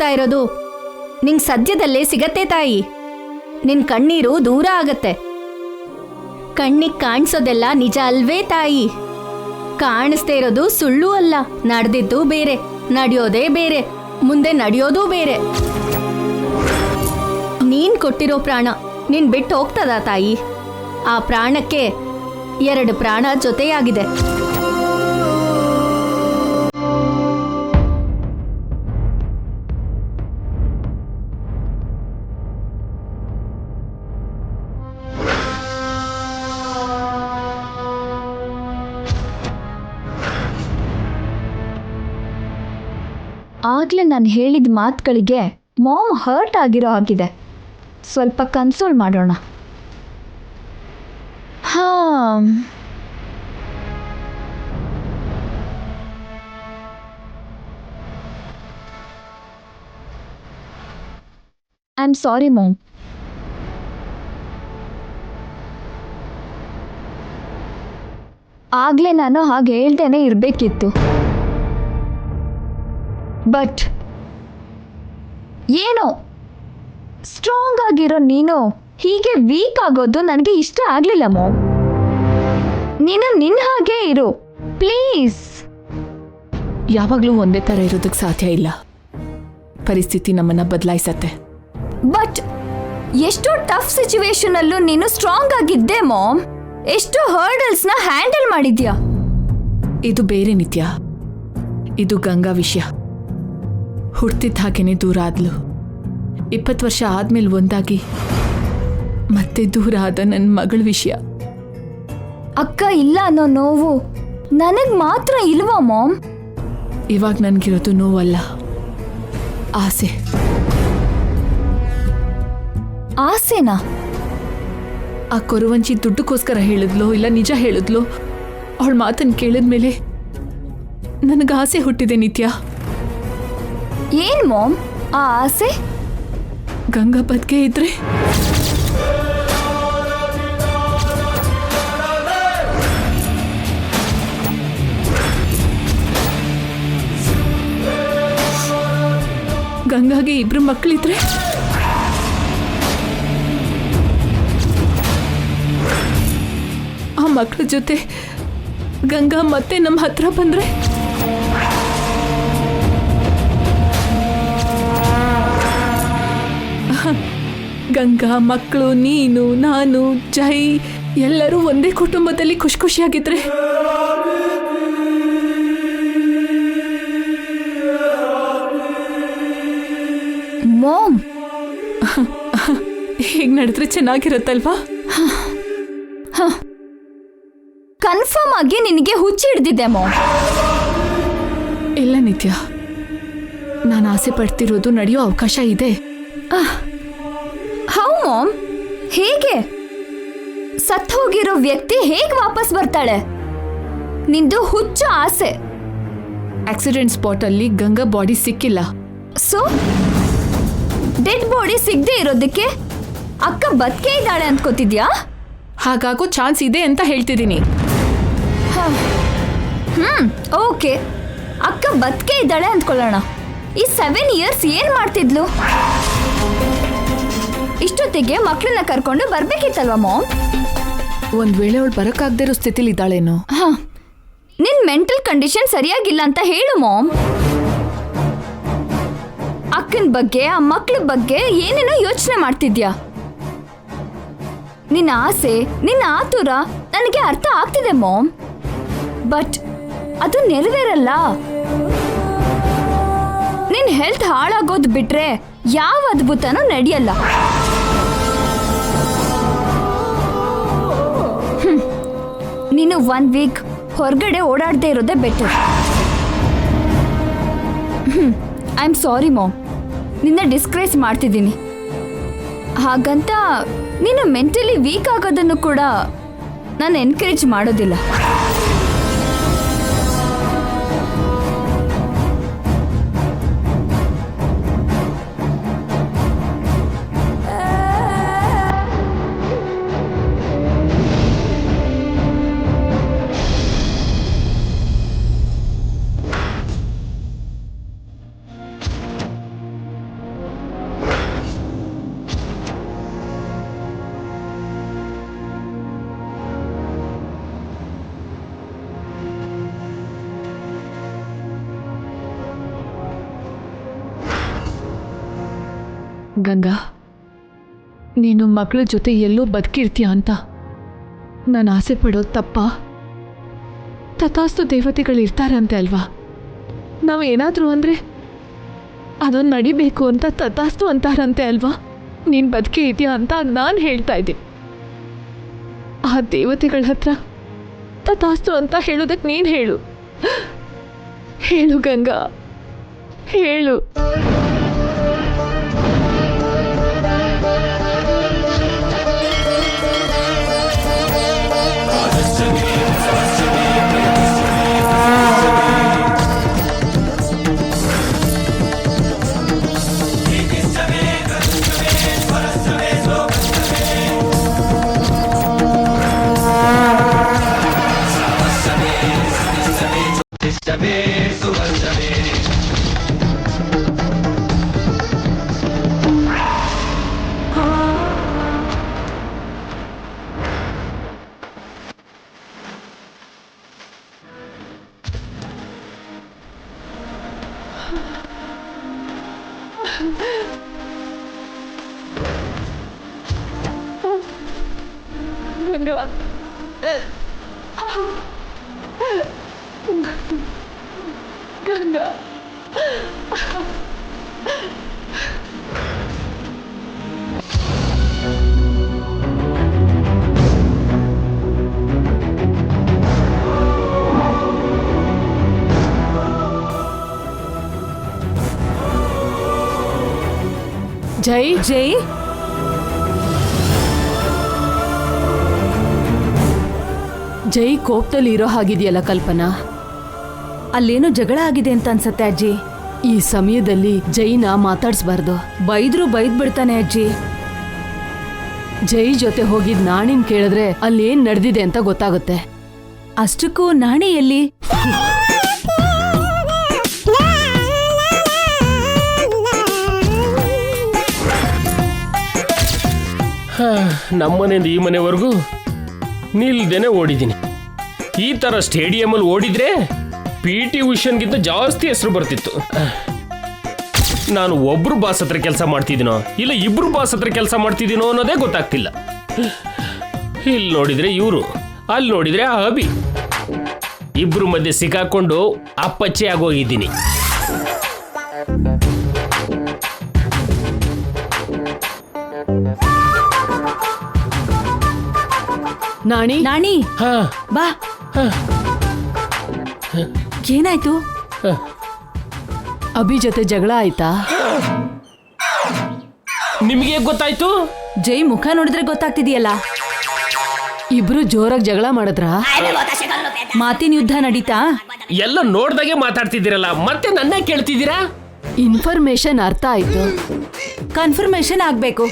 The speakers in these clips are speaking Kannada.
ಹೋಗ್ತಾ ಇರೋದು ನಿಂಗ್ ಸದ್ಯದಲ್ಲೇ ಸಿಗತ್ತೆ ತಾಯಿ. ನಿನ್ ಕಣ್ಣೀರು ದೂರ ಆಗತ್ತೆ. ಕಣ್ಣಿಗ್ ಕಾಣಿಸೋದೆಲ್ಲ ನಿಜ ಅಲ್ವೇ ತಾಯಿ? ಕಾಣಿಸ್ದೇ ಇರೋದು ಸುಳ್ಳು ಅಲ್ಲ. ನಡೆದಿದ್ದು ಬೇರೆ, ನಡೆಯೋದೇ ಬೇರೆ, ಮುಂದೆ ನಡೆಯೋದು ಬೇರೆ. ನೀನ್ ಕೊಟ್ಟಿರೋ ಪ್ರಾಣ ನೀನ್ ಬಿಟ್ಟು ಹೋಗ್ತದ ತಾಯಿ? ಆ ಪ್ರಾಣಕ್ಕೆ 2 ಪ್ರಾಣ ಜೊತೆಯಾಗಿದೆ. ಆಗ್ಲೇ ನಾನು ಹೇಳಿದ ಮಾತುಗಳಿಗೆ ಮಾಮ್ ಹರ್ಟ್ ಆಗಿರೋ ಆಗಿದೆ. ಸ್ವಲ್ಪ ಕನ್ಸೋಲ್ ಮಾಡೋಣ. I am sorry ma'am. ಆಗ್ಲೇ ನಾನು ಹಾಗೆ ಹೇಳ್ದೇನೆ ಇರಬೇಕಿತ್ತು. ಬಟ್ ಏನೋ ಸ್ಟ್ರಾಂಗ್ ಆಗಿರೋ ನೀನು ಹೀಗೆ ವೀಕ್ ಆಗೋದು ನನಗೆ ಇಷ್ಟ ಆಗಲಿಲ್ಲ ಮಾಮ್. ನೀನು ನಿನ್ನ ಹಾಗೆ ಇರು ಪ್ಲೀಸ್. ಯಾವಾಗಲೂ ಒಂದೇ ಥರ ಇರೋದಕ್ಕೆ ಸಾಧ್ಯ ಇಲ್ಲ. ಪರಿಸ್ಥಿತಿ ನಮ್ಮನ್ನು ಬದಲಾಯಿಸತ್ತೆ. ಬಟ್ ಎಷ್ಟೋ ಟಫ್ ಸಿಚುವೇಶನಲ್ಲೂ ನೀನು ಸ್ಟ್ರಾಂಗ್ ಆಗಿದ್ದೆ ಮಾಮ್. ಎಷ್ಟೋ ಹರ್ಡಲ್ಸ್ನ ಹ್ಯಾಂಡಲ್ ಮಾಡಿದ್ಯಾ. ಇದು ಬೇರೆ ನಿತ್ಯ. ಇದು ಗಂಗಾ ವಿಷಯ. ಹುಡ್ತಿದ್ದ ಹಾಗೇನೆ ದೂರ ಆದ್ಲು. 20 ವರ್ಷ ಆದ್ಮೇಲೆ ಒಂದಾಗಿ ಮತ್ತೆ ದೂರ ಆದ ನನ್ನ ಮಗಳ ವಿಷಯ. ಅಕ್ಕ ಇಲ್ಲ ಅನ್ನೋ ನೋವು ನನಗೆ ಮಾತ್ರ ಇಲ್ವಾ ಮಾಮ್? ಇವಾಗ ನನಗಿರೋದು ನೋವಲ್ಲ, ಆಸೆ. ಆಸೆನಾ? ಆ ಕೊರವಂಜಿ ದುಡ್ಡುಗೋಸ್ಕರ ಹೇಳಿದ್ಲೋ ಇಲ್ಲ ನಿಜ ಹೇಳಿದ್ಲೋ, ಅವಳ ಮಾತನ್ನು ಕೇಳಿದ್ಮೇಲೆ ನನಗೆ ಆಸೆ ಹುಟ್ಟಿದೆ ನಿತ್ಯ. ಏನ್ ಮಾಮ್ ಆ ಆಸೆ? ಗಂಗಾ ಬದುಕೆ ಇದ್ರೆ ಗಂಗಾಗೆ 2 ಮಕ್ಕಳಿದ್ರೆ ಆ ಮಕ್ಕಳ ಜೊತೆ ಗಂಗಾ ಮತ್ತೆ ನಮ್ಮ ಹತ್ರ ಬಂದ್ರೆ ಗಂಗಾ, ಮಕ್ಕಳು, ನೀನು, ನಾನು, ಜೈ ಎಲ್ಲರೂ ಒಂದೇ ಕುಟುಂಬದಲ್ಲಿ ಖುಷಿ ಖುಷಿಯಾಗಿದ್ರೆ ಮಾಮ್ ಹೇಗೆ ನಡೆದ್ರೆ ಚೆನ್ನಾಗಿರುತ್ತಲ್ವಾ? ಕನ್ಫರ್ಮ್ ಆಗಿ ನಿನಗೆ ಹುಚ್ಚಿ ಹಿಡ್ದಿದ್ದೆ ಮಾಮ್. ಇಲ್ಲ ನಿತ್ಯ, ನಾನು ಆಸೆ ಪಡ್ತಿರೋದು ನಡೆಯೋ ಅವಕಾಶ ಇದೆ. How ma'am? ಹೇಗೆ? ಸತ್ತು ಹೋಗಿರೋ ವ್ಯಕ್ತಿ ಹೇಗೆ ವಾಪಸ್ ಬರ್ತಾಳೆ? ನಿಂದು ಹುಚ್ಚ ಆಸೆ. ಆಕ್ಸಿಡೆಂಟ್ ಸ್ಪಾಟ್ ಅಲ್ಲಿ ಗಂಗಾ ಬಾಡಿ ಸಿಕ್ಕಿಲ್ಲ. ಸೊ ಡೆಡ್ ಬಾಡಿ ಸಿಗದೆ ಇರೋದಕ್ಕೆ ಅಕ್ಕ ಬದುಕೇ ಇದ್ದಾಳೆ ಅಂದ್ಕೋತಿದ್ಯಾ? ಹಾಗಾಗೋ ಚಾನ್ಸ್ ಇದೆ ಅಂತ ಹೇಳ್ತಿದ್ದೀನಿ. ಓಕೆ, ಅಕ್ಕ ಬದುಕೇ ಇದ್ದಾಳೆ ಅಂದ್ಕೊಳ್ಳೋಣ. ಈ 7 ಇಯರ್ಸ್ ಏನ್ ಮಾಡ್ತಿದ್ಲು? ಇಷ್ಟೊತ್ತಿಗೆ ಮಕ್ಕಳನ್ನ ಕರ್ಕೊಂಡು ಬರ್ಬೇಕಿತ್ತಲ್ವಾ ಮಾಮ್? ಒಂದ್ ವೇಳೆ ಅವಳು ಬರಕ್ಕಾಗದೇ ಇರೋ ಸ್ಥಿತಿಲಿ ಇದ್ದಾಳೇನೋ. ನಿನ್ ಮೆಂಟಲ್ ಕಂಡೀಷನ್ ಸರಿಯಾಗಿಲ್ಲ ಅಂತ ಹೇಳು ಮಾಮ್. ಅಕ್ಕನ ಬಗ್ಗೆ, ಆ ಮಕ್ಕಳ ಬಗ್ಗೆ ಏನೇನೋ ಯೋಚನೆ ಮಾಡ್ತಿದ್ಯಾ. ನಿನ್ನ ಆಸೆ, ನಿನ್ನ ಆತುರ ನನಗೆ ಅರ್ಥ ಆಗ್ತಿದೆ ಮಾಮ್. ಬಟ್ ಅದು ನೆರವೇರಲ್ಲ. ನಿನ್ ಹೆಲ್ತ್ ಹಾಳಾಗೋದು ಬಿಟ್ರೆ ಯಾವ ಅದ್ಭುತನೂ ನಡೆಯಲ್ಲ. ನೀನು 1 ವೀಕ್ ಹೊರಗಡೆ ಓಡಾಡದೆ ಇರೋದೇ better. I am sorry ma'am, ನಿನ್ನ ಡಿಸ್ಕ್ರೈಸ್ ಮಾಡ್ತಿದ್ದೀನಿ. ಹಾಗಂತ ನೀನು ಮೆಂಟಲಿ ವೀಕ್ ಆಗೋದನ್ನು ಕೂಡ ನಾನು ಎನ್ಕರೇಜ್ ಮಾಡೋದಿಲ್ಲ. ಗಂಗಾ, ನೀನು ಮಕ್ಕಳ ಜೊತೆ ಎಲ್ಲೋ ಬದುಕಿರ್ತೀಯ ಅಂತ ನಾನು ಆಸೆ ಪಡೋದು ತಪ್ಪ? ತಥಾಸ್ತು ದೇವತೆಗಳಿರ್ತಾರಂತೆ ಅಲ್ವಾ? ನಾವು ಏನಾದರೂ ಅಂದರೆ ಅದನ್ನು ನಡಿಬೇಕು ಅಂತ ತಥಾಸ್ತು ಅಂತಾರಂತೆ ಅಲ್ವಾ? ನೀನು ಬದುಕೇ ಇದೆಯಾ ಅಂತ ನಾನು ಹೇಳ್ತಾ ಇದ್ದೀನಿ. ಆ ದೇವತೆಗಳ ಹತ್ರ ತಥಾಸ್ತು ಅಂತ ಹೇಳೋದಕ್ಕೆ ನೀನು ಹೇಳು. ಹೇಳು ಗಂಗಾ, ಹೇಳು. ಗಂಗಾ, ಗಂಗಾ, ಜೈ ಜೈ, ಜೈ ಕೋಪದಲ್ಲಿ ಇರೋ ಹಾಗಿದೆಯಲ್ಲ ಕಲ್ಪನಾ. ಅಲ್ಲೇನೋ ಜಗಳ ಆಗಿದೆ ಅಂತ ಅನ್ಸತ್ತೆ ಅಜ್ಜಿ. ಈ ಸಮಯದಲ್ಲಿ ಜೈನ ಮಾತಾಡ್ಸ್ಬಾರ್ದು. ಬೈದ್ರು ಬೈದ್ ಬಿಡ್ತಾನೆ ಅಜ್ಜಿ. ಜೈ ಜೊತೆ ಹೋಗಿದ್ ನಾಣಿನ್ ಕೇಳಿದ್ರೆ ಅಲ್ಲೇನ್ ನಡೆದಿದೆ ಅಂತ ಗೊತ್ತಾಗುತ್ತೆ. ಅಷ್ಟಕ್ಕೂ ನಾಣಿ ಎಲ್ಲಿ? ನಮ್ಮನೆಯಿಂದ ಈ ಮನೆವರೆಗೂ ನಿಲ್ದೇನೆ ಓಡಿದ್ದೀನಿ. ಈ ಥರ ಸ್ಟೇಡಿಯಮಲ್ಲಿ ಓಡಿದ್ರೆ PT ಉಷನ್ಗಿಂತ ಜಾಸ್ತಿ ಹೆಸರು ಬರ್ತಿತ್ತು. ನಾನು ಒಬ್ರು ಬಾಸ್ ಹತ್ರ ಕೆಲಸ ಮಾಡ್ತಿದ್ದೀನೋ ಇಲ್ಲ ಇಬ್ರು ಬಾಸ್ ಹತ್ರ ಕೆಲಸ ಮಾಡ್ತಿದ್ದೀನೋ ಅನ್ನೋದೇ ಗೊತ್ತಾಗ್ತಿಲ್ಲ. ಇಲ್ಲಿ ನೋಡಿದ್ರೆ ಇವರು, ಅಲ್ಲಿ ನೋಡಿದ್ರೆ ಆ ಅಭಿ. ಇಬ್ರು ಮಧ್ಯೆ ಸಿಕ್ಕಾಕೊಂಡು ಅಪ್ಪಚ್ಚೆ ಆಗೋಗಿದ್ದೀನಿ. ನಾಣಿ, ನಾಣಿ ಹಾ ಬಾ. ಏನಾಯ್ತು? ಅಭಿ ಜೊತೆ ಜಗಳ ಆಯ್ತಾ? ನಿಮಗೆ ಗೊತ್ತಾಯ್ತು? ಜೈ ಮುಖ ನೋಡಿದ್ರೆ ಗೊತ್ತಾಗ್ತಿದೆಯಲ್ಲ. ಇಬ್ರು ಜೋರಾಗಿ ಜಗಳ ಮಾಡಿದ್ರ? ಮಾತಿನ ಯುದ್ಧ ನಡೀತಾ? ಎಲ್ಲ ನೋಡ್ದಾಗೆ ಮಾತಾಡ್ತಿದ್ದೀರಲ್ಲ, ಮತ್ತೆ ನನ್ನೇ ಕೇಳ್ತಿದ್ದೀರಾ? ಇನ್ಫಾರ್ಮೇಶನ್ ಅರ್ಥ ಆಯ್ತು. ಕನ್ಫರ್ಮೇಶನ್ ಆಗ್ಬೇಕು.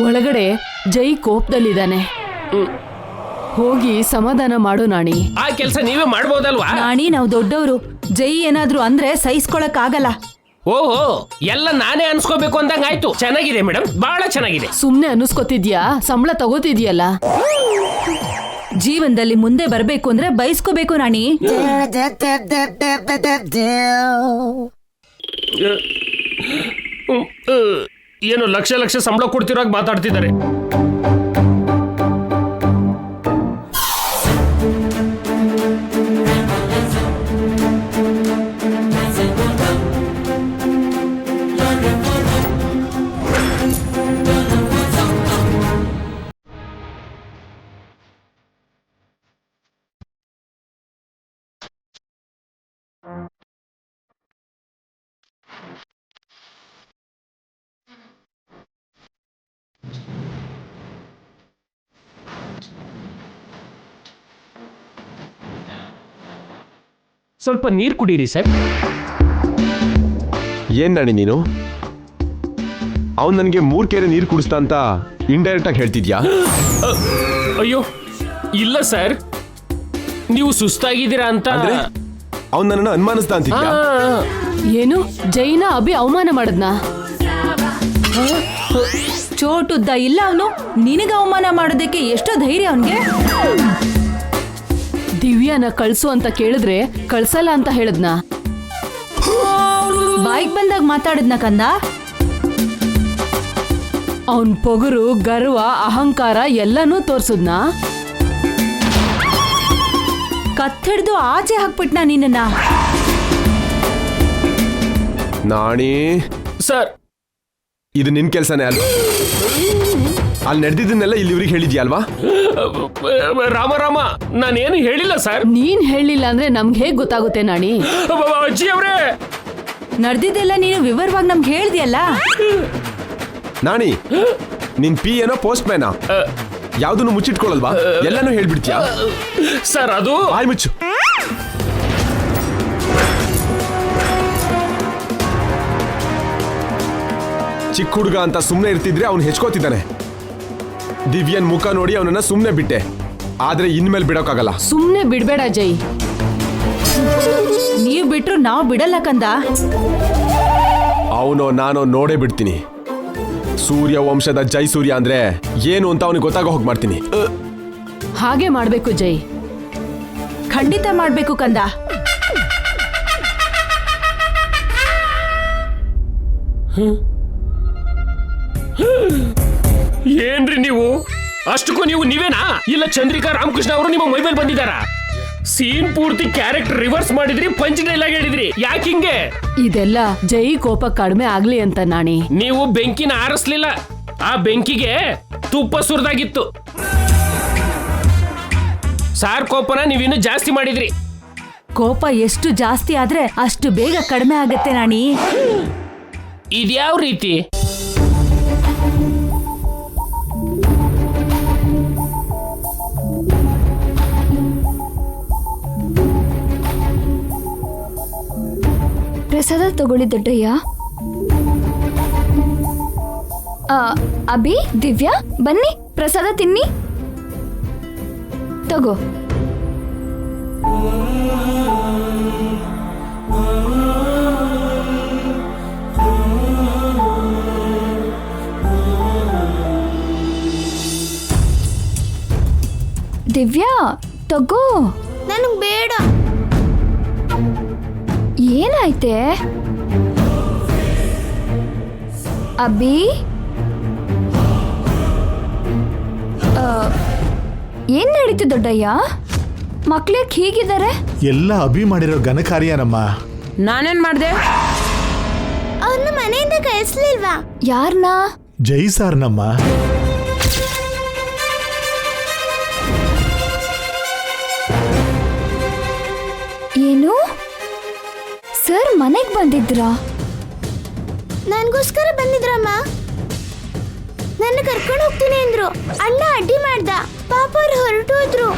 ಒಳಗಡೆ ಜೈ ಕೋಪದಲ್ಲಿದ್ದಾನೆ. ಹೋಗಿ ಸಮಾಧಾನ ಮಾಡು ನಾಣಿ. ಆ ಕೆಲಸ ನೀವೇ ಮಾಡ್ಬೋದಲ್ವಾ? ನಾಣಿ, ನಾವು ದೊಡ್ಡವರು. ಜೈ ಏನಾದ್ರು ಅಂದ್ರೆ ಸಹಿಸ್ಕೊಳಕ್ ಆಗಲ್ಲ. ಓಹೋ, ಎಲ್ಲ ನಾನೇ ಅನ್ಸ್ಕೋಬೇಕು ಅಂದಂಗ ಆಯ್ತು. ಚೆನ್ನಾಗಿದೆ ಮೇಡಮ್, ಬಹಳ ಚೆನ್ನಾಗಿದೆ. ಸುಮ್ನೆ ಅನ್ನಿಸ್ಕೊತಿದ್ಯಾ? ಸಂಬಳ ತಗೋತಿದ್ಯಲ್ಲ. ಜೀವನದಲ್ಲಿ ಮುಂದೆ ಬರ್ಬೇಕು ಅಂದ್ರೆ ಬಯಸ್ಕೋಬೇಕು ನಾಣಿ. ಏನು ಲಕ್ಷ ಲಕ್ಷ ಸಂಬಳ ಕೊಡ್ತಿರೋವಾಗ ಮಾತಾಡ್ತಿದ್ದಾರೆ. ಸ್ವಲ್ಪ ನೀರು ಕುಡೀರಿ ಸರ್. ಏನ್ ನಾಣಿ ನೀನು? ಅವ್ನು ನನಗೆ 3 ಕೆರೆ ನೀರು ಕುಡಿಸ್ತಾ ಅಂತ ಇಂಡೈರೆಕ್ಟ್ ಆಗಿ ಹೇಳ್ತಿದ್ಯಾ? ಅಯ್ಯೋ ಇಲ್ಲ ಸರ್, ನೀವು ಸುಸ್ತಾಗಿದ್ದೀರಾ ಅಂತ. ಅವ್ನು ನನ್ನನ್ನು ಅನುಮಾನಿಸ್ತಾ ಅಂತಿದ್ಯಾ? ಏನು, ಜೈನ ಅಭಿ ಅವಮಾನ ಮಾಡದ್ನ? ಚೋಟುದ್ದ ಇಲ್ಲ ಅವನು. ನಿನಗೆ ಅವಮಾನ ಮಾಡೋದಕ್ಕೆ ಎಷ್ಟೋ ಧೈರ್ಯ ಅವನ್ಗೆ. ದಿವ್ಯಾನ ಕಳ್ಸು ಅಂತ ಕೇಳಿದ್ರೆ ಕಳ್ಸಲ್ಲ ಅಂತ ಹೇಳದ್ನ? ಬಾಯಿಗೆ ಬಂದಾಗ ಮಾತಾಡಿದ್ನ ಕಂದ. ಅವನ್ ಪೊಗರು, ಗರ್ವ, ಅಹಂಕಾರ ಎಲ್ಲನೂ ತೋರ್ಸುದ್ನಾ? ಕತ್ತಿಡ್ದು ಆಚೆ ಹಾಕ್ಬಿಟ್ನ ನಿನ್ನ. ನಾಣಿ, ಸರ್ ಇದು ನಿನ್ ಕೆಲ್ಸನೇ ಅಲ್ವಾ? ಅಲ್ಲಿ ನಡೆದಿದ್ದನ್ನೆಲ್ಲ ಇಲ್ಲಿವ್ರಿಗೆ ಹೇಳಿದ್ಯಾ ಅಲ್ವಾ? ರಾಮ ನಾನೇನು ಹೇಳಿಲ್ಲ ಸರ್. ನೀನ್ ಹೇಳಿಲ್ಲ ಅಂದ್ರೆ ನಮ್ಗೆ ಹೇಗ್ ಗೊತ್ತಾಗುತ್ತೆ ನಾಣಿ? ಅಜ್ಜಿ ಅವರೇ, ನಡೆದಿದ್ದೆಲ್ಲ ನೀನು ವಿವರವಾಗಿ ನಮ್ಗೆ ಹೇಳ್ದಿಯಲ್ಲ. ನಾಣಿ, ನಿನ್ ಪಿ ಏನೋ ಪೋಸ್ಟ್ ಮ್ಯಾನಾ? ಯಾವ್ದನ್ನು ಮುಚ್ಚಿಟ್ಕೊಳಲ್ವಾ? ಎಲ್ಲಾನು ಹೇಳ್ಬಿಡ್ತೀಯಾ? ಸರ್ ಅದು ಬಾಯ್ ಮುಚ್ಚು. ಚಿಕ್ಕ ಹುಡುಗ ಅಂತ ಸುಮ್ನೆ ಇರ್ತಿದ್ರೆ ಅವ್ನು ಹೆಚ್ಕೋತಿದ್ದಾನೆ. ದಿವ್ಯನ್ ಮುಖ ನೋಡಿ ಅವನನ್ನ ಸುಮ್ನೆ ಬಿಟ್ಟೆ, ಆದ್ರೆ ಇನ್ಮೇಲೆ ಬಿಡೋಕ್ಕಾಗಲ್ಲ. ಸುಮ್ನೆ ಬಿಡ್ಬೇಡ ಜೈ. ನೀವ್ ಬಿಟ್ರು ನಾವ್ ಬಿಡಲ್ಲ ಕಂದ. ಅವನೋ ನಾನೋ ನೋಡೇ ಬಿಡ್ತೀನಿ. ಸೂರ್ಯ ವಂಶದ ಜೈ ಸೂರ್ಯ ಅಂದ್ರೆ ಏನು ಅಂತ ಅವನಿಗೆ ಗೊತ್ತಾಗೋ ಹೋಗಿ ಮಾಡ್ತೀನಿ. ಹಾಗೆ ಮಾಡ್ಬೇಕು ಜೈ. ಖಂಡಿತ ಮಾಡ್ಬೇಕು ಕಂದ. ಏನ್ರಿ ನೀವು? ಅಷ್ಟಕ್ಕೂ ನೀವೇನಾ? ಇಲ್ಲ ಚಂದ್ರಿಕಾ ರಾಮಕೃಷ್ಣ ಅವರು ನಿಮ್ಮ ಮೊಬೈಲ್ ಬಂದಿದ್ದಾರಾ? ಸೀನ್ ಪೂರ್ತಿ ಕ್ಯಾರೆಕ್ಟರ್ ರಿವರ್ಸ್ ಮಾಡಿದ್ರಿ, ಪಂಚ್ ಡೈಲಾಗ್ ಹೇಳಿದ್ರಿ. ಯಾಕೆ ಹಿಂಗೆ? ಇದೆಲ್ಲ ಜೈ ಕೋಪ ಕಡಿಮೆ ಆಗ್ಲಿ ಅಂತ ನಾಣಿ. ನೀವು ಬೆಂಕಿನ ಆರಿಸ್ಲಿಲ್ಲ, ಆ ಬೆಂಕಿಗೆ ತುಪ್ಪ ಸುರಿದಾಗಿತ್ತು. ಸಾರ್ ಕೋಪನ ನೀವಿನ್ನೂ ಜಾಸ್ತಿ ಮಾಡಿದ್ರಿ. ಕೋಪ ಎಷ್ಟು ಜಾಸ್ತಿ ಆದ್ರೆ ಅಷ್ಟು ಬೇಗ ಕಡಿಮೆ ಆಗತ್ತೆ ನಾಣಿ. ಇದ್ಯಾವ ರೀತಿ? ಪ್ರಸಾದ ತಗೊಳ್ಳಿ ದೊಡ್ಡಯ್ಯ. ಅಭಿ, ದಿವ್ಯಾ ಬನ್ನಿ, ಪ್ರಸಾದ ತಿನ್ನಿ. ತಗೋ. ದಿವ್ಯಾ ತಗೋ. ನನಗ್ ಬೇಡ. ಏನಾಯ್ತೆ ಅಬ್ಬಿ? ಏನ್ ನಡೀತು ದೊಡ್ಡಯ್ಯ? ಮಕ್ಳಕ್ಕೆ ಹೀಗಿದ್ದಾರೆ? ಎಲ್ಲ ಅಭಿ ಮಾಡಿರೋ ಘನಕಾರ್ಯನಮ್ಮ. ನಾನೇನ್ ಮಾಡ್ದೆ? ಅವ್ರನ್ನ ಮನೆಯಿಂದ ಕಳಿಸ್ಲಿಲ್ವಾ? ಯಾರನ್ನ? ಜೈ ಸಾರ್ನಮ್ಮ. ಏನು ಸರ್ ಮನೆಗ್ ಬಂದಿದ್ರಾ? ನನ್ಗೋಸ್ಕರ ಬಂದಿದ್ರಮ್ಮ. ನನ್ನ ಕರ್ಕೊಂಡು ಹೋಗ್ತೀನಿ ಅಂದ್ರು. ಅಣ್ಣ ಅಡ್ಡಿ ಮಾಡ್ದ. ಪಾಪ ಅವ್ರು ಹೊರಟೋದ್ರು.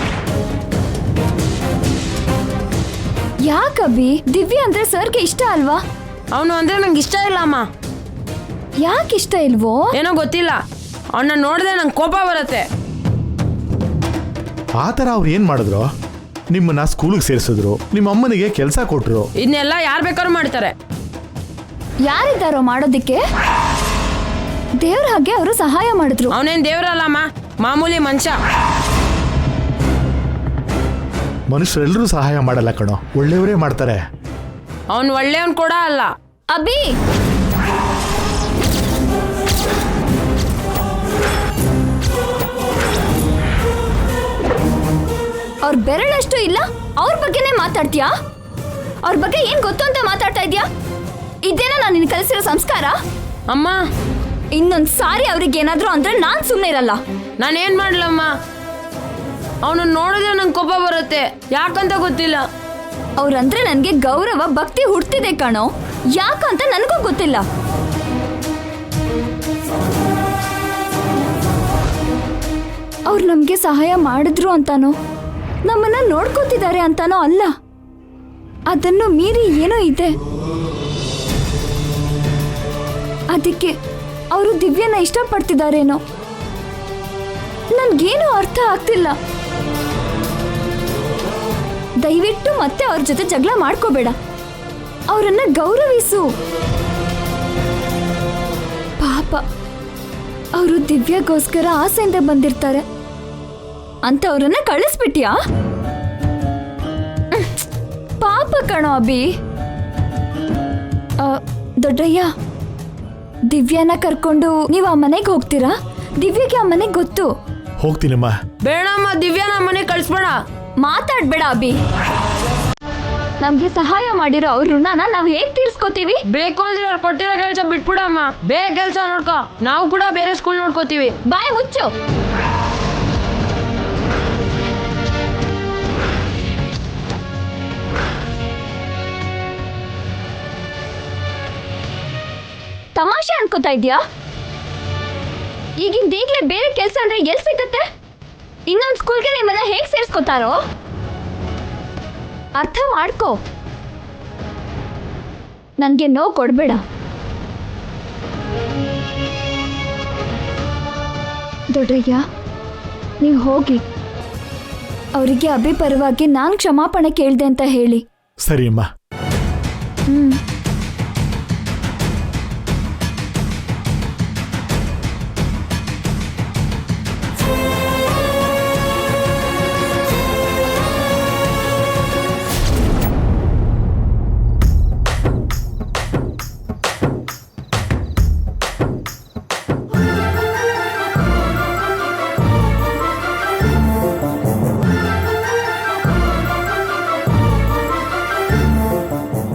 ಯಾಕಬ್ಬಿ? ದಿವ್ಯಾ ಅಂದ್ರೆ ಸರ್ಗೆ ಇಷ್ಟ ಅಲ್ವಾ? ಅವನು ಅಂದ್ರೆ ನಂಗೆ ಇಷ್ಟ ಇಲ್ಲ ಅಮ್ಮ. ಯಾಕೆ ಇಷ್ಟ ಇಲ್ವೋ ಏನೋ ಗೊತ್ತಿಲ್ಲ, ಅವನ್ನ ನೋಡಿದ್ರೆ ನಂಗೆ ಕೋಪ ಬರುತ್ತೆ. ಆ ಥರ ಅವ್ರು ಏನು ಮಾಡಿದ್ರು? ನಿಮ್ಮನ್ನ ಸ್ಕೂಲಿಗೆ ಸೇರಿಸಿದ್ರು, ನಿಮ್ಮ ಅಮ್ಮನಿಗೆ ಕೆಲಸ ಕೊಟ್ರು. ಇದನ್ನೆಲ್ಲ ಯಾರು ಬೇಕಾದ್ರೂ ಮಾಡ್ತಾರೆ. ಯಾರಿದ್ದಾರೋ ಮಾಡೋದಿಕ್ಕೆ? ದೇವ್ರ ಹಾಗೆ ಅವರು ಸಹಾಯ ಮಾಡಿದ್ರು. ಅವನೇನ್ ದೇವ್ರಲ್ಲಮ್ಮ, ಮಾಮೂಲಿ ಮನುಷ್ಯ. ಮನುಷ್ಯರೆಲ್ಲರೂ ಸಹಾಯ ಮಾಡಲ್ಲ ಕಣೋ, ಒಳ್ಳೆಯವರೇ ಮಾಡ್ತಾರೆ. ಅವನ್ ಒಳ್ಳೆಯವನ್ ಕೂಡ ಅಲ್ಲ. ಅಬ್ಬಿ, ಅವ್ರ ಬೆರಳಷ್ಟು ಇಲ್ಲ, ಅವ್ರ ಬಗ್ಗೆನೇ ಮಾತಾಡ್ತೀಯಾ? ಅವ್ರ ಬಗ್ಗೆ ಏನ್ ಗೊತ್ತು ಅಂತ ಮಾತಾಡ್ತಾ ಇದ್ಯಾ? ಇದೇನಾ ನಾನು ನಿನ್ ಕಲಿಸಿರೋ ಸಂಸ್ಕಾರ? ಅಮ್ಮ, ಇನ್ನೊಂದ್ ಸಾರಿ ಅವ್ರಿಗೆ ಏನಾದ್ರು ಅಂದ್ರೆ ನಾನ್ ಸುಮ್ಮನೆ ಇರಲ್ಲ. ನಾನೇನ್ ಮಾಡ್ಲಮ್ಮ? ಅವನು ನೋಡಿದ್ರೆ ನಂಗೆ ಕೋಪ ಬರುತ್ತೆ, ಯಾಕಂತ ಗೊತ್ತಿಲ್ಲ. ಅವ್ರಂದ್ರೆ ನನ್ಗೆ ಗೌರವ ಭಕ್ತಿ ಹುಡ್ತಿದೆ ಕಣೋ, ಯಾಕಂತ ನನಗೂ ಗೊತ್ತಿಲ್ಲ. ಅವ್ರು ನಮ್ಗೆ ಸಹಾಯ ಮಾಡಿದ್ರು ಅಂತಾನೋ, ನಮ್ಮನ್ನ ನೋಡ್ಕೋತಿದ್ದಾರೆ ಅಂತಾನೋ ಅಲ್ಲ, ಅದನ್ನು ಮೀರಿ ಏನೋ ಇದೆ. ಅದಕ್ಕೆ ಅವರು ದಿವ್ಯನ ಇಷ್ಟಪಡ್ತಿದ್ದಾರೇನೋ, ನನ್ಗೇನು ಅರ್ಥ ಆಗ್ತಿಲ್ಲ. ದಯವಿಟ್ಟು ಮತ್ತೆ ಅವ್ರ ಜೊತೆ ಜಗಳ ಮಾಡ್ಕೋಬೇಡ, ಅವರನ್ನ ಗೌರವಿಸು. ಪಾಪ ಅವರು ದಿವ್ಯಾಗೋಸ್ಕರ ಆಸೆಯಿಂದ ಬಂದಿರ್ತಾರೆ ಅಂತ ಅವರನ್ನ ಕಳಿಸ್ಬಿಟ್ಯಾ? ಪಾಪ ಕಣೋ ಅಭಿ. ದೊಡ್ಡಯ್ಯ, ದಿವ್ಯಾನ ಕರ್ಕೊಂಡು ನೀವು ಆ ಮನೆಗೆ ಹೋಗ್ತೀರಾ? ದಿವ್ಯಗೆ ಆ ಮನೆಗೆ ಗೊತ್ತು. ಹೋಗ್ತೀನಮ್ಮ. ಬೇಡಮ್ಮ, ದಿವ್ಯಾನ ಮನೆ ಕಳಿಸ್ಬೇಡ. ಮಾತಾಡ್ಬೇಡ ಅಭಿ. ನಮ್ಗೆ ಸಹಾಯ ಮಾಡಿರೋ ಅವ್ರ ಋಣನ ನಾವ್ ಹೇಗ್ ತೀರ್ಸ್ಕೊತೀವಿ? ಬೇಕು ಅಂದ್ರೆ ಅವ್ರು ಕೊಟ್ಟಿರೋ ಕೆಲಸ ಬಿಟ್ಬಿಡಮ್ಮ. ಬೇರೆ ಕೆಲಸ ನೋಡ್ಕೋ, ನಾವು ಕೂಡ ಬೇರೆ ಸ್ಕೂಲ್ ನೋಡ್ಕೋತೀವಿ. ಬಾಯ್ ಮುಚ್ಚು. ತಮಾಷೆ ಅನ್ಕೋತಾ ಇದ್ಯಾ? ಈಗಿಂದೀಗ್ಲೇ ಬೇರೆ ಕೆಲಸ ಅಂದ್ರೆ ಎಲ್ ಸಿಗತ್ತೆ? ಇನ್ನೊಂದ್ ಸ್ಕೂಲ್ಗೆ ನಿಮ್ಮನ್ನ ಹೇಗ್ ಸೇರ್ಸ್ಕೊತಾರೋ ಅರ್ಥ ಮಾಡ್ಕೋ. ನನ್ಗೆ ನೋವು ಕೊಡ್ಬೇಡ. ದೊಡ್ಡಯ್ಯ, ನೀವು ಹೋಗಿ ಅವರಿಗೆ ಅಭಿ ಪರವಾಗಿ ನಾನು ಕ್ಷಮಾಪಣೆ ಕೇಳ್ದೆ ಅಂತ ಹೇಳಿ. ಸರಿ ಅಮ್ಮ.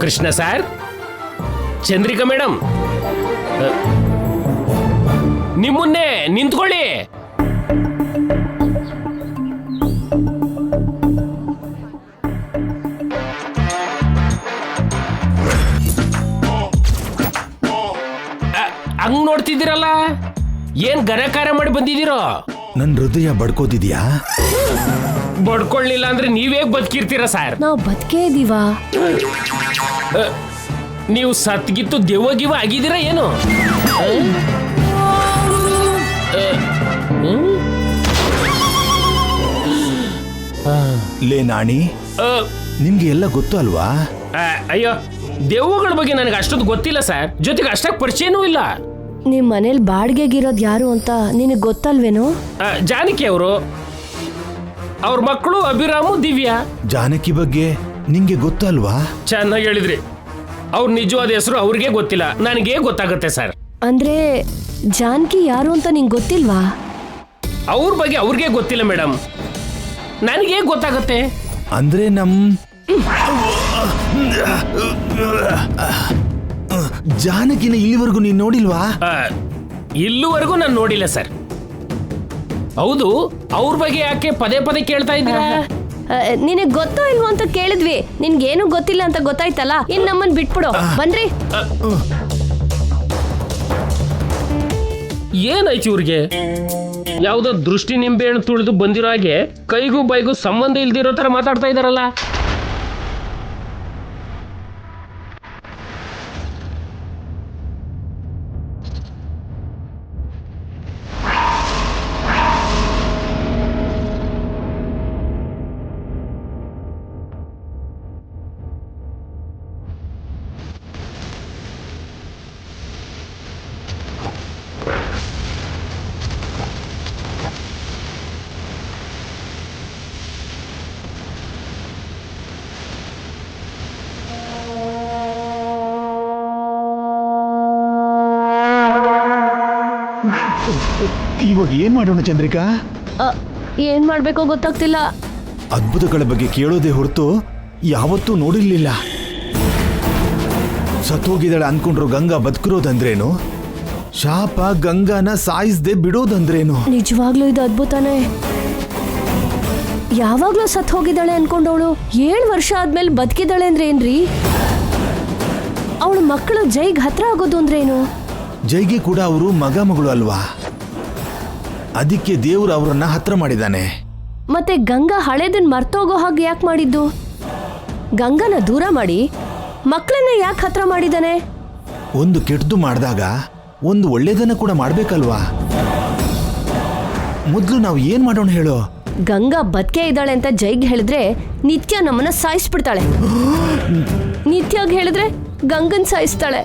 ಕೃಷ್ಣ ಸರ್, ಚಂದ್ರಿಕಾ ಮೇಡಮ್, ನಿಮ್ಮನ್ನೇ ನಿಂತ್ಕೊಳ್ಳಿ. ಹಂಗ್ ನೋಡ್ತಿದ್ದೀರಲ್ಲ, ಏನ್ ಘನಕಾರ ಮಾಡಿ ಬಂದಿದ್ದೀರೋ? ನನ್ನ ಹೃದಯ ಬಡ್ಕೋತಿದ್ಯಾ? ಬಡ್ಕೊಳ್ಳಿಲ್ಲ ಅಂದ್ರೆ ನೀವೇಗ್ ಬದುಕಿರ್ತೀರ ಸರ್? ನಾವು ಬದುಕೇ ಇದೀವಾ? ನೀವು ಸತ್ಗಿತ್ತು ದೆವ್ವಗಿವ ಆಗಿದ್ದೀರಾ ಏನು? ಲೇ ನಾಣಿ, ನಿನ್ಗೆ ಎಲ್ಲ ಗೊತ್ತು ಅಲ್ವಾ? ಅಯ್ಯೋ, ದೆವ್ವಗಳ ಬಗ್ಗೆ ನನಗೆ ಅಷ್ಟೊಂದು ಗೊತ್ತಿಲ್ಲ ಸರ್. ಜೊತೆಗೆ ಅಷ್ಟಾಗಿ ಪರಿಚಯನೂ ಇಲ್ಲ. ನಿಮ್ ಮನೇಲಿ ಬಾಡಿಗೆಗಿರೋದು ಯಾರು ಅಂತ ನಿನಗೆ ಗೊತ್ತಲ್ವೇನೋ? ಜಾನಕಿ ಅವರು, ಅವ್ರ ಮಕ್ಕಳು ಅಭಿರಾಮು, ದಿವ್ಯಾ. ಜಾನಕಿ ಬಗ್ಗೆ ನಿಂಗೆ ಗೊತ್ತಲ್ವಾ? ಚೆನ್ನಾಗಿ ಹೇಳಿದ್ರಿ. ಅವ್ರ ನಿಜವಾದ ಹೆಸರು ಅವ್ರಿಗೆ ಗೊತ್ತಿಲ್ಲ, ನನಗೆ ಗೊತ್ತಾಗುತ್ತೆ ಸರ್. ಅಂದ್ರೆ ಜಾನಕಿ ಯಾರು ಅಂತ ನಿಂಗೆ ಗೊತ್ತಿಲ್ವಾ? ಅವ್ರ ಬಗ್ಗೆ ಅವ್ರಿಗೆ ಗೊತ್ತಿಲ್ಲ ಮೇಡಮ್, ನನಗೆ ಗೊತ್ತಾಗುತ್ತೆ. ಅಂದ್ರೆ ಜಾನಕಿನ ಇಲ್ಲಿವರೆಗೂ ನೀನ್ ನೋಡಿಲ್ವಾ? ಇಲ್ಲಿವರೆಗೂ ನಾನು ನೋಡಿಲ್ಲ ಸರ್. ಹೌದು, ಅವ್ರ ಬಗ್ಗೆ ಯಾಕೆ ಪದೇ ಪದೇ ಕೇಳ್ತಾ ಇದ್ದೀರಾ? ನಿನಗೆ ಗೊತ್ತೋ ಇಲ್ವೋ ಅಂತ ಕೇಳಿದ್ವಿ. ನಿನ್ಗೇನು ಗೊತ್ತಿಲ್ಲ ಅಂತ ಗೊತ್ತಾಯ್ತಲ್ಲ, ಇನ್ ನಮ್ಮನ್ ಬಿಟ್ಬಿಡು. ಬನ್ರಿ. ಏನಾಯ್ತು ಇವ್ರಿಗೆ? ಯಾವ್ದೋ ದೃಷ್ಟಿ ನಿಂಬೆಹಣ್ಣು ತುಳಿದು ಬಂದಿರೋ ಹಾಗೆ ಕೈಗೂ ಬೈಗೂ ಸಂಬಂಧ ಇಲ್ದಿರೋ ತರ ಮಾತಾಡ್ತಾ ಇದಾರಲ್ಲ. ಇವಾಗ ಏನ್ ಮಾಡೋಣ ಚಂದ್ರಿಕಾ? ಏನ್ ಮಾಡ್ಬೇಕೋ ಗೊತ್ತಾಗ್ತಿಲ್ಲ. ಅದ್ಭುತಗಳ ಬಗ್ಗೆ ಕೇಳೋದೇ ಹೊರತು ಯಾವತ್ತೂ ನೋಡಿರ್ಲಿಲ್ಲ. ಸತ್ತೋಗಿದ್ದಾಳೆ ಅನ್ಕೊಂಡ್ರು ಗಂಗಾ ಬದುಕಿರೋದಂದ್ರೇನು? ಶಾಪ ಗಂಗಾನ ಸಾಯಿಸ್ದೆ ಬಿಡೋದಂದ್ರೇನು? ನಿಜವಾಗ್ಲೂ ಇದು ಅದ್ಭುತನೇ. ಯಾವಾಗ್ಲೂ ಸತ್ ಹೋಗಿದ್ದಾಳೆ ಅನ್ಕೊಂಡವಳು 7 ವರ್ಷ ಆದ್ಮೇಲೆ ಬದುಕಿದ್ದಾಳೆ ಅಂದ್ರೆ ಏನ್ರಿ? ಅವಳ ಮಕ್ಕಳು ಜೈಗ್ ಹತ್ರ ಆಗೋದು ಅಂದ್ರೇನು? ಜೈಗೆ ಕೂಡ ಅವರು ಮಗ ಮಗಳು ಅಲ್ವಾ? ಅದಕ್ಕೆ ದೇವ್ರು ಅವರನ್ನ ಹತ್ರ ಮಾಡಿದಾನೆ. ಮತ್ತೆ ಗಂಗಾ ಹಳೇದನ್ ಮರ್ತೋಗೋ ಹಾಗೆ ಯಾಕೆ ಮಾಡಿದ್ದು? ಗಂಗಾನ ದೂರ ಮಾಡಿ ಮಕ್ಕಳನ್ನ ಯಾಕೆ ಹತ್ರ ಮಾಡಿದಾನೆ? ಒಂದು ಕೆಟ್ಟದ್ದು ಮಾಡಿದಾಗ ಒಂದು ಒಳ್ಳೇದನ್ನ ಕೂಡ ಮಾಡ್ಬೇಕಲ್ವಾ? ಮೊದ್ಲು ನಾವು ಏನ್ ಮಾಡೋಣ ಹೇಳೋ? ಗಂಗಾ ಬದುಕೇ ಇದ್ದಾಳೆ ಅಂತ ಜೈಗ್ ಹೇಳಿದ್ರೆ ನಿತ್ಯ ನಮ್ಮನ್ನ ಸಾಯಿಸ್ಬಿಡ್ತಾಳೆ. ನಿತ್ಯಾಗ್ ಹೇಳಿದ್ರೆ ಗಂಗನ್ ಸಾಯಿಸ್ತಾಳೆ.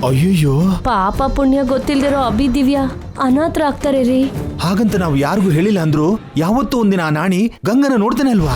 ಅಯ್ಯಯ್ಯೋ, ಪಾಪ ಪುಣ್ಯ ಗೊತ್ತಿಲ್ದಿರೋ ಅಭಿ ದಿವ್ಯಾ ಅನಾಥರ ಆಗ್ತಾರೆ ರೀ. ಹಾಗಂತ ನಾವು ಯಾರಿಗೂ ಹೇಳಿಲ್ಲ ಅಂದ್ರು ಯಾವತ್ತೂ ಒಂದಿನ ಆ ನಾಣಿ ಗಂಗನ ನೋಡ್ತಾನೆ ಅಲ್ವಾ?